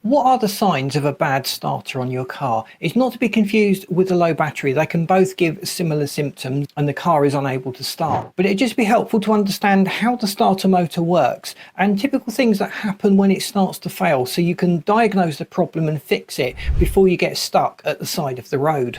What are the signs of a bad starter on your car? It's not to be confused with a low battery. They can both give similar symptoms and the car is unable to start. But it'd just be helpful to understand how the starter motor works and typical things that happen when it starts to fail, so you can diagnose the problem and fix it before you get stuck at the side of the road.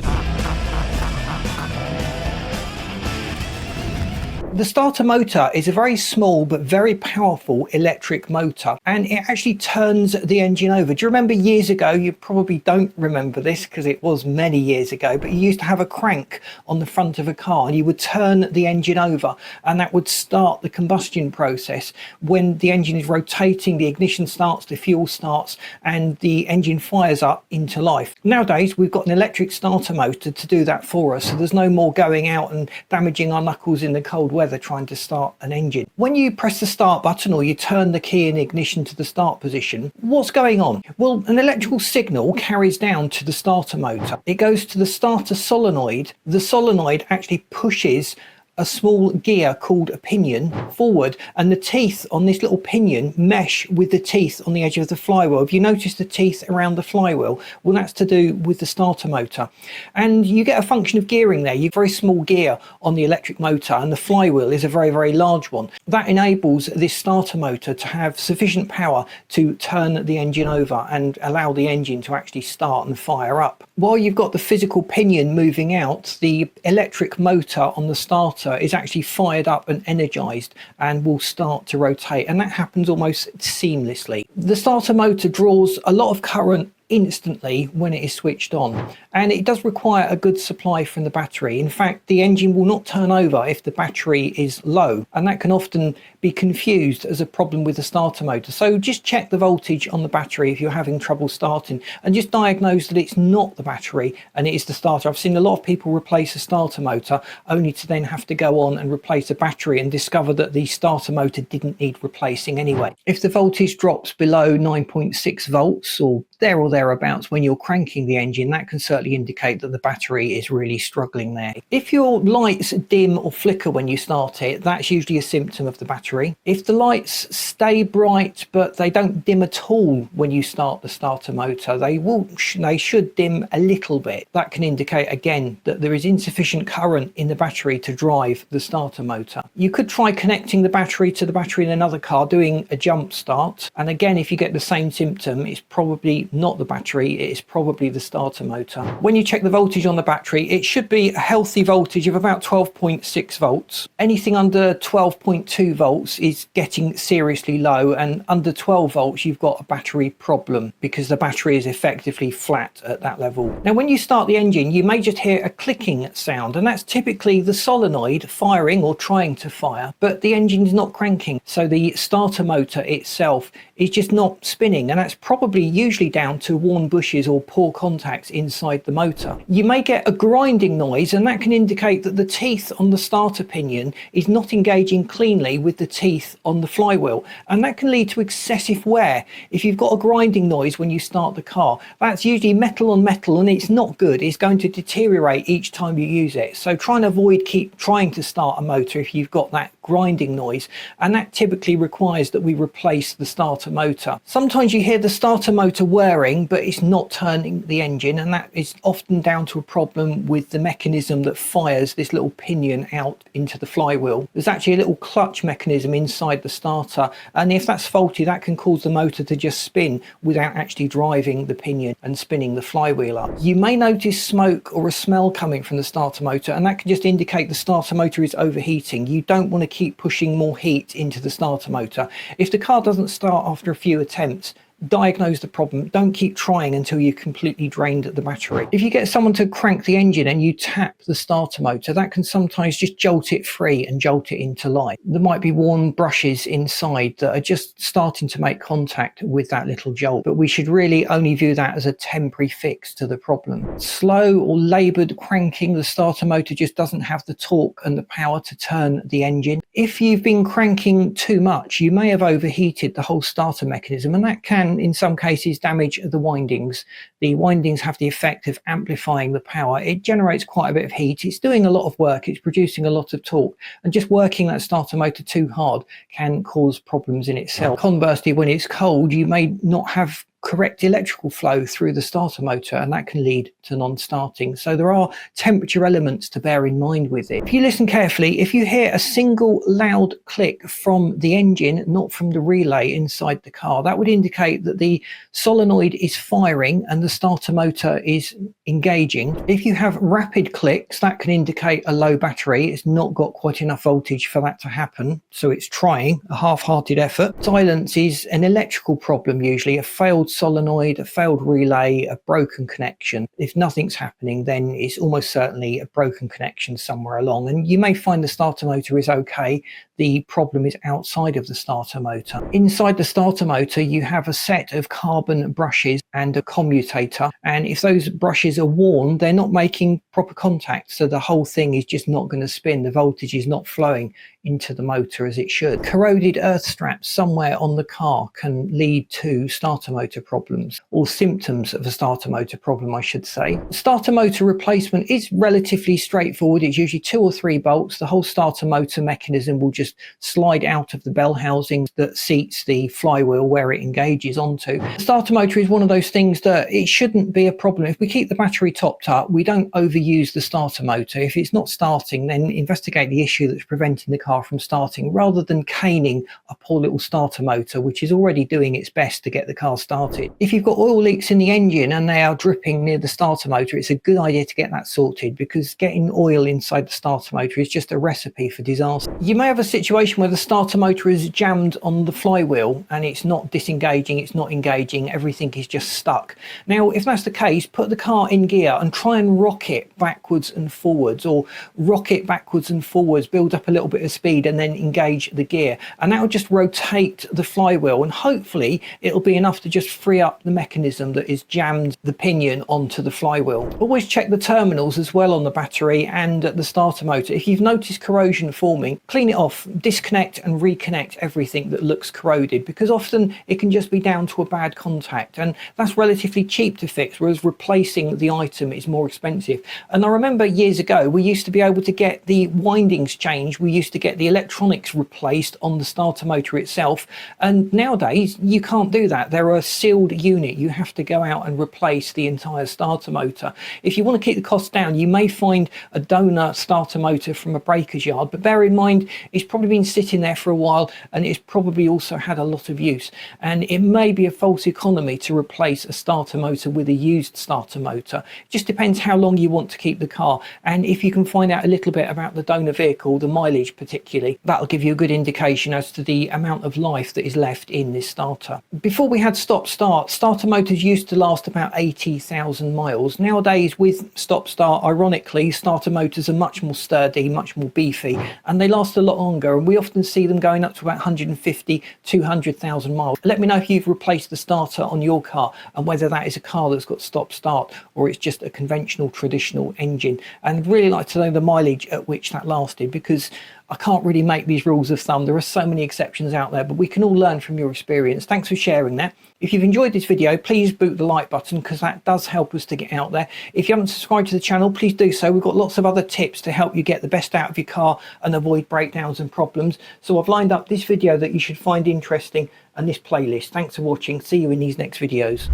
The starter motor is a very small but very powerful electric motor, and it actually turns the engine over. Do you remember years ago, you probably don't remember this because it was many years ago, but you used to have a crank on the front of a car and you would turn the engine over and that would start the combustion process. When the engine is rotating, the ignition starts, the fuel starts, and the engine fires up into life. Nowadays, we've got an electric starter motor to do that for us, so there's no more going out and damaging our knuckles in the cold weather trying to start an engine. When you press the start button or you turn the key in ignition to the start position, what's going on? Well, an electrical signal carries down to the starter motor. It goes to the starter solenoid. The solenoid actually pushes a small gear called a pinion forward, and the teeth on this little pinion mesh with the teeth on the edge of the flywheel. If you notice the teeth around the flywheel, well, that's to do with the starter motor. And you get a function of gearing there. You've a very small gear on the electric motor and the flywheel is a very, very large one. That enables this starter motor to have sufficient power to turn the engine over and allow the engine to actually start and fire up. While you've got the physical pinion moving out, the electric motor on the starter is actually fired up and energized and will start to rotate, and that happens almost seamlessly. The starter motor draws a lot of current instantly when it is switched on, and it does require a good supply from the battery. In fact, the engine will not turn over if the battery is low, and that can often be confused as a problem with the starter motor. So just check the voltage on the battery if you're having trouble starting, and just diagnose that it's not the battery and it is the starter. I've seen a lot of people replace a starter motor only to then have to go on and replace the battery and discover that the starter motor didn't need replacing anyway. If the voltage drops below 9.6 volts or thereabouts when you're cranking the engine, that can certainly indicate that the battery is really struggling there. If your lights dim or flicker when you start it, that's usually a symptom of the battery. If the lights stay bright but they don't dim at all when you start the starter motor, they should dim a little bit. That can indicate again that there is insufficient current in the battery to drive the starter motor. You could try connecting the battery to the battery in another car, doing a jump start, and again, if you get the same symptom, it's probably not the battery, it is probably the starter motor. When you check the voltage on the battery, it should be a healthy voltage of about 12.6 volts. Anything under 12.2 volts is getting seriously low, and under 12 volts you've got a battery problem because the battery is effectively flat at that level. Now, when you start the engine, you may just hear a clicking sound, and that's typically the solenoid firing or trying to fire, but the engine is not cranking, so the starter motor itself is just not spinning, and that's probably usually down to worn bushes or poor contacts inside the motor. You may get a grinding noise, and that can indicate that the teeth on the starter pinion is not engaging cleanly with the teeth on the flywheel, and that can lead to excessive wear. If you've got a grinding noise when you start the car, that's usually metal on metal, and it's not good. It's going to deteriorate each time you use it. So try and avoid keep trying to start a motor if you've got that grinding noise, and that typically requires that we replace the starter motor. Sometimes you hear the starter motor whirring, but it's not turning the engine, and that is often down to a problem with the mechanism that fires this little pinion out into the flywheel. There's actually a little clutch mechanism inside the starter, and if that's faulty, that can cause the motor to just spin without actually driving the pinion and spinning the flywheel up. You may notice smoke or a smell coming from the starter motor, and that can just indicate the starter motor is overheating. You don't want to keep pushing more heat into the starter motor. If the car doesn't start after a few attempts, diagnose the problem. Don't keep trying until you've completely drained the battery. If you get someone to crank the engine and you tap the starter motor, that can sometimes just jolt it free and jolt it into life. There might be worn brushes inside that are just starting to make contact with that little jolt, but we should really only view that as a temporary fix to the problem. Slow or laboured cranking, the starter motor just doesn't have the torque and the power to turn the engine. If you've been cranking too much, you may have overheated the whole starter mechanism, and that can in some cases damage the windings. The windings have the effect of amplifying the power. It generates quite a bit of heat. It's doing a lot of work. It's producing a lot of torque, and just working that starter motor too hard can cause problems in itself. Conversely, when it's cold, you may not have correct electrical flow through the starter motor, and that can lead to non-starting. So there are temperature elements to bear in mind with it. If you listen carefully, if you hear a single loud click from the engine, not from the relay inside the car, that would indicate that the solenoid is firing and the starter motor is engaging. If you have rapid clicks, that can indicate a low battery. It's not got quite enough voltage for that to happen, so it's trying a half-hearted effort. Silence is an electrical problem, usually a failed solenoid, a failed relay, a broken connection. If nothing's happening, then it's almost certainly a broken connection somewhere along, and you may find the starter motor is okay. The problem is outside of the starter motor. Inside the starter motor, you have a set of carbon brushes and a commutator, and if those brushes are worn, they're not making proper contact, so the whole thing is just not going to spin. The voltage is not flowing into the motor as it should. Corroded earth straps somewhere on the car can lead to starter motor problems, or symptoms of a starter motor problem, I should say. Starter motor replacement is relatively straightforward. It's usually 2 or 3 bolts. The whole starter motor mechanism will just slide out of the bell housing that seats the flywheel where it engages onto. The starter motor is one of those things that it shouldn't be a problem. If we keep the battery topped up, we don't overuse the starter motor. If it's not starting, then investigate the issue that's preventing the car from starting, rather than caning a poor little starter motor which is already doing its best to get the car started. If you've got oil leaks in the engine and they are dripping near the starter motor, it's a good idea to get that sorted, because getting oil inside the starter motor is just a recipe for disaster. You may have a situation where the starter motor is jammed on the flywheel and it's not disengaging, it's not engaging, everything is just stuck. Now, if that's the case, put the car in gear and try and rock it backwards and forwards, or rock it backwards and forwards, build up a little bit of speed and then engage the gear, and that will just rotate the flywheel, and hopefully it'll be enough to just free up the mechanism that is jammed the pinion onto the flywheel. Always check the terminals as well on the battery and the starter motor. If you've noticed corrosion forming, clean it off, disconnect and reconnect everything that looks corroded, because often it can just be down to a bad contact, and that's relatively cheap to fix, whereas replacing the item is more expensive. And I remember years ago we used to be able to get the windings changed, we used to get the electronics replaced on the starter motor itself, and nowadays you can't do that. They're a sealed unit. You have to go out and replace the entire starter motor. If you want to keep the costs down, you may find a donor starter motor from a breaker's yard, but bear in mind it's probably been sitting there for a while and it's probably also had a lot of use, and it may be a false economy to replace a starter motor with a used starter motor. It just depends how long you want to keep the car, and if you can find out a little bit about the donor vehicle, the mileage particularly, that'll give you a good indication as to the amount of life that is left in this starter. Before we had stop-start, starter motors used to last about 80,000 miles. Nowadays, with stop-start, ironically, starter motors are much more sturdy, much more beefy, and they last a lot longer, and we often see them going up to about 150, 200,000 miles. Let me know if you've replaced the starter on your car and whether that is a car that's got stop-start or it's just a conventional traditional engine, and I'd really like to know the mileage at which that lasted, because I can't really make these rules of thumb. There are so many exceptions out there, but we can all learn from your experience. Thanks for sharing that. If you've enjoyed this video, please boot the like button, because that does help us to get out there. If you haven't subscribed to the channel, please do so. We've got lots of other tips to help you get the best out of your car and avoid breakdowns and problems. So I've lined up this video that you should find interesting and this playlist. Thanks for watching. See you in these next videos.